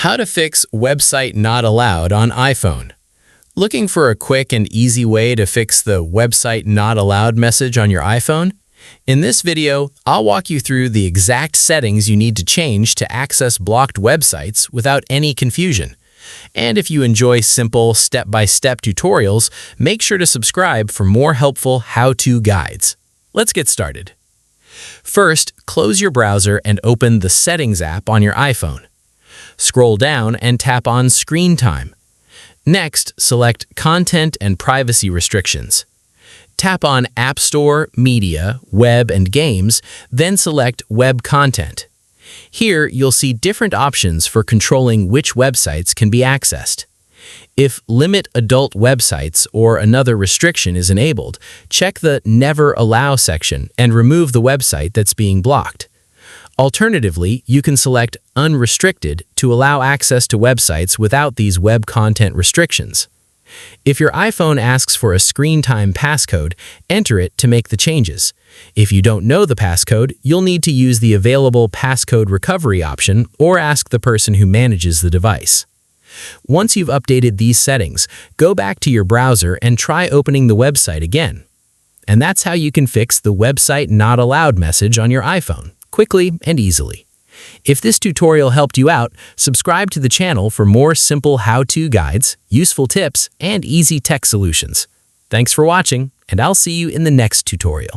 How to fix website not allowed on iPhone. Looking for a quick and easy way to fix the website not allowed message on your iPhone? In this video, I'll walk you through the exact settings you need to change to access blocked websites without any confusion. And if you enjoy simple, step-by-step tutorials, make sure to subscribe for more helpful how-to guides. Let's get started. First, close your browser and open the Settings app on your iPhone. Scroll down and tap on Screen Time. Next, select Content and Privacy Restrictions. Tap on App Store, Media, Web, and Games, then select Web Content. Here, you'll see different options for controlling which websites can be accessed. If Limit Adult Websites or another restriction is enabled, check the Never Allow section and remove the website that's being blocked. Alternatively, you can select Unrestricted to allow access to websites without these web content restrictions. If your iPhone asks for a screen time passcode, enter it to make the changes. If you don't know the passcode, you'll need to use the available passcode recovery option or ask the person who manages the device. Once you've updated these settings, go back to your browser and try opening the website again. And that's how you can fix the website not allowed message on your iPhone, quickly and easily. If this tutorial helped you out, subscribe to the channel for more simple how-to guides, useful tips, and easy tech solutions. Thanks for watching, and I'll see you in the next tutorial.